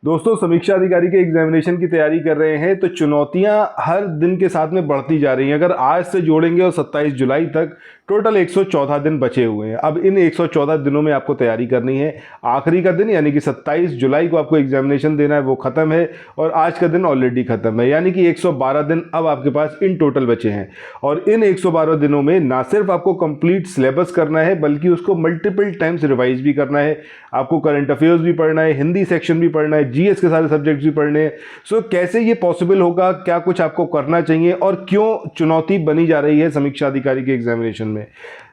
दोस्तों, समीक्षा अधिकारी के एग्जामिनेशन की तैयारी कर रहे हैं तो चुनौतियां हर दिन के साथ में बढ़ती जा रही हैं। अगर आज से जोड़ेंगे और 27 जुलाई तक टोटल 114 दिन बचे हुए हैं। अब इन 114 दिनों में आपको तैयारी करनी है। आखिरी का दिन यानी कि 27 जुलाई को आपको एग्जामिनेशन देना है, वो खत्म है और आज का दिन ऑलरेडी खत्म है, यानी कि 112 दिन अब आपके पास इन टोटल बचे हैं। और इन 112 दिनों में ना सिर्फ आपको कंप्लीट सिलेबस करना है बल्कि उसको मल्टीपल टाइम्स रिवाइज भी करना है। आपको करंट अफेयर्स भी पढ़ना है, हिंदी सेक्शन भी पढ़ना है, जीएस के सारे सब्जेक्ट्स भी पढ़ने हैं। सो कैसे ये पॉसिबल होगा, क्या कुछ आपको करना चाहिए और क्यों चुनौती बनी जा रही है समीक्षा अधिकारी के एग्जामिनेशन में।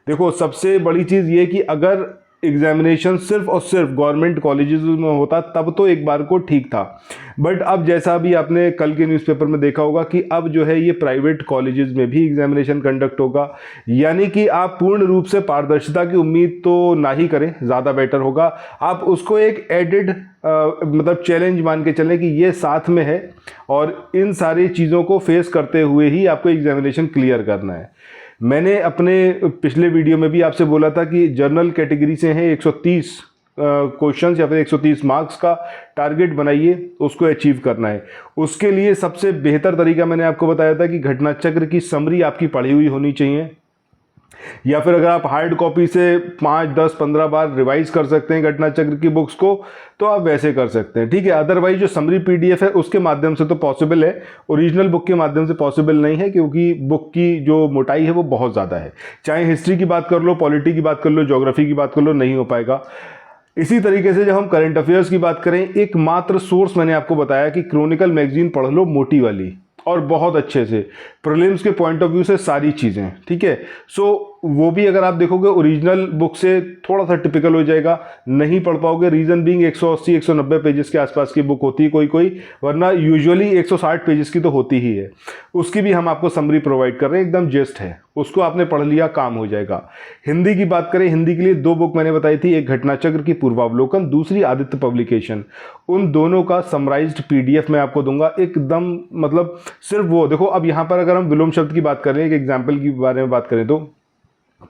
देखो, सबसे बड़ी चीज़ ये कि अगर एग्जामिनेशन सिर्फ और सिर्फ गवर्नमेंट कॉलेजेस में होता तब तो एक बार को ठीक था, बट अब जैसा भी आपने कल के न्यूज़पेपर में देखा होगा कि अब जो है ये प्राइवेट कॉलेजेस में भी एग्जामिनेशन कंडक्ट होगा। यानी कि आप पूर्ण रूप से पारदर्शिता की उम्मीद तो ना ही करें, ज़्यादा बेटर होगा। आप उसको एक एडेड मतलब चैलेंज मान के चलें कि ये साथ में है और इन सारी चीज़ों को फेस करते हुए ही आपको एग्जामिनेशन क्लियर करना है। मैंने अपने पिछले वीडियो में भी आपसे बोला था कि जर्नल कैटेगरी से हैं 130 क्वेश्चंस या फिर 130 मार्क्स का टारगेट बनाइए, उसको अचीव करना है। उसके लिए सबसे बेहतर तरीका मैंने आपको बताया था कि घटना चक्र की समरी आपकी पढ़ी हुई होनी चाहिए, या फिर अगर आप हार्ड कॉपी से 5, 10, 15 बार रिवाइज कर सकते हैं घटना चक्र की बुक्स को तो आप वैसे कर सकते हैं, ठीक है। अदरवाइज जो समरी पीडीएफ है उसके माध्यम से तो पॉसिबल है, ओरिजिनल बुक के माध्यम से पॉसिबल नहीं है, क्योंकि बुक की जो मोटाई है वो बहुत ज़्यादा है। चाहे हिस्ट्री की बात कर लो, पॉलिटी की बात कर लो, ज्योग्राफी की बात कर लो, नहीं हो पाएगा। इसी तरीके से जब हम करंट अफेयर्स की बात करें, एकमात्र सोर्स मैंने आपको बताया कि क्रॉनिकल मैगजीन पढ़ लो मोटी वाली, और बहुत अच्छे से प्रीलिम्स के पॉइंट ऑफ व्यू से सारी चीज़ें, ठीक है। सो वो भी अगर आप देखोगे ओरिजिनल बुक से थोड़ा सा टिपिकल हो जाएगा, नहीं पढ़ पाओगे। रीज़न बीइंग 180-190 पेजेस के आसपास की बुक होती है कोई कोई, वरना यूजुअली 160 पेजेस की तो होती ही है। उसकी भी हम आपको समरी प्रोवाइड कर रहे हैं, एकदम जस्ट है, उसको आपने पढ़ लिया, काम हो जाएगा। हिंदी की बात करें, हिंदी के लिए 2 बुक मैंने बताई थी, एक घटना चक्र की पूर्वावलोकन, दूसरी आदित्य पब्लिकेशन। उन दोनों का समराइज्ड पीडीएफ मैं आपको दूंगा, एकदम मतलब सिर्फ वो देखो। अब यहाँ पर अगर हम विलोम शब्द की बात करें, एक एग्जाम्पल की बारे में बात करें तो,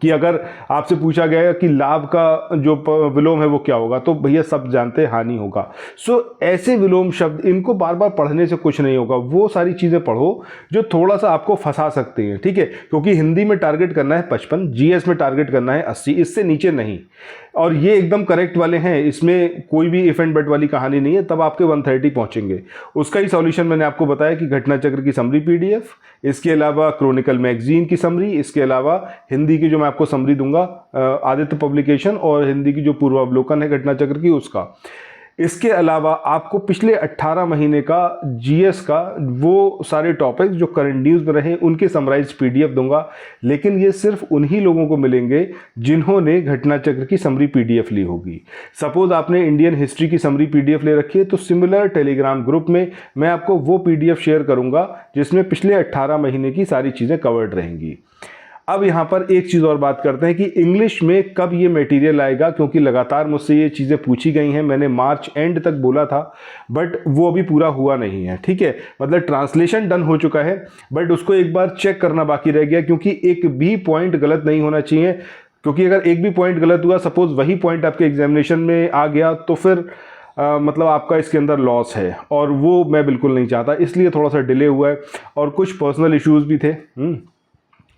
कि अगर आपसे पूछा गया कि लाभ का जो विलोम है वो क्या होगा, तो भैया सब जानते हैं हानि होगा। सो ऐसे विलोम शब्द, इनको बार बार पढ़ने से कुछ नहीं होगा, वो सारी चीज़ें पढ़ो जो थोड़ा सा आपको फंसा सकती हैं, ठीक है। क्योंकि हिंदी में टारगेट करना है 55, जीएस में टारगेट करना है 80, इससे नीचे नहीं। और ये एकदम करेक्ट वाले हैं, इसमें कोई भी इफ एंड बट वाली कहानी नहीं है, तब आपके 130 पहुंचेंगे। उसका ही सॉल्यूशन मैंने आपको बताया कि घटना चक्र की समरी पीडीएफ, इसके अलावा क्रॉनिकल मैगजीन की समरी, इसके अलावा हिंदी की जो मैं आपको समरी दूंगा आदित्य पब्लिकेशन, और हिंदी की जो पूर्वावलोकन है घटना चक्र की उसका। इसके अलावा आपको पिछले 18 महीने का जीएस का वो सारे टॉपिक्स जो करंट न्यूज़ में रहे उनके समराइज्ड पीडीएफ दूंगा। लेकिन ये सिर्फ उन्हीं लोगों को मिलेंगे जिन्होंने घटना चक्र की समरी पीडीएफ ली होगी। सपोज आपने इंडियन हिस्ट्री की समरी पीडीएफ ले रखी है, तो सिमिलर टेलीग्राम ग्रुप में मैं आपको वो पीडीएफ शेयर करूंगा जिसमें पिछले 18 महीने की सारी चीज़ें कवर्ड रहेंगी। अब यहाँ पर एक चीज़ और बात करते हैं कि इंग्लिश में कब ये मटेरियल आएगा, क्योंकि लगातार मुझसे ये चीज़ें पूछी गई हैं। मैंने मार्च एंड तक बोला था, बट वो अभी पूरा हुआ नहीं है, ठीक है। मतलब ट्रांसलेशन डन हो चुका है, बट उसको एक बार चेक करना बाकी रह गया, क्योंकि एक भी पॉइंट गलत नहीं होना चाहिए। क्योंकि अगर एक भी पॉइंट गलत हुआ, सपोज वही पॉइंट आपके एग्जामिनेशन में आ गया, तो फिर मतलब आपका इसके अंदर लॉस है, और वो मैं बिल्कुल नहीं चाहता। इसलिए थोड़ा सा डिले हुआ है, और कुछ पर्सनल इश्यूज़ भी थे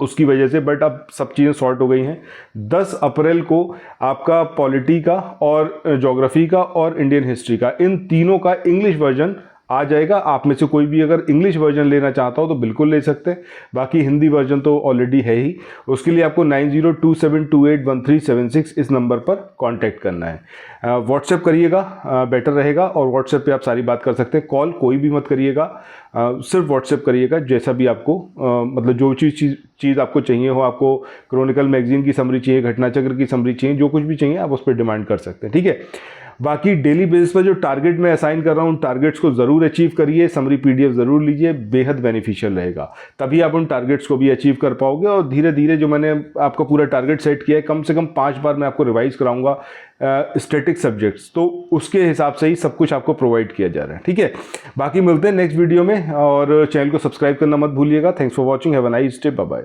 उसकी वजह से, बट अब सब चीज़ें सॉर्ट हो गई हैं। 10 अप्रैल को आपका पॉलिटी का और ज्योग्राफी का और इंडियन हिस्ट्री का, इन तीनों का इंग्लिश वर्जन आ जाएगा। आप में से कोई भी अगर इंग्लिश वर्जन लेना चाहता हो तो बिल्कुल ले सकते हैं, बाकी हिंदी वर्जन तो ऑलरेडी है ही। उसके लिए आपको 9027281376 इस नंबर पर कांटेक्ट करना है। व्हाट्सएप करिएगा, बेटर रहेगा, और व्हाट्सएप पे आप सारी बात कर सकते हैं। कॉल कोई भी मत करिएगा, सिर्फ व्हाट्सएप करिएगा, जैसा भी आपको मतलब जो चीज़ आपको चाहिए हो। आपको क्रॉनिकल मैगजीन की समरी चाहिए, घटना चक्र की समरी चाहिए, जो कुछ भी चाहिए आप उस पर डिमांड कर सकते हैं, ठीक है। बाकी डेली बेसिस पर जो टारगेट मैं असाइन कर रहा हूँ, उन टारगेट्स को ज़रूर अचीव करिए, समरी पीडीएफ ज़रूर लीजिए, बेहद बेनिफिशियल रहेगा। तभी आप उन टारगेट्स को भी अचीव कर पाओगे। और धीरे धीरे जो मैंने आपका पूरा टारगेट सेट किया है, कम से कम 5 बार मैं आपको रिवाइज कराऊंगा स्टैटिक सब्जेक्ट्स, तो उसके हिसाब से ही सब कुछ आपको प्रोवाइड किया जा रहा है, ठीक है। बाकी मिलते हैं नेक्स्ट वीडियो में, और चैनल को सब्सक्राइब करना मत भूलिएगा। Thanks for watching, have a nice day, bye bye.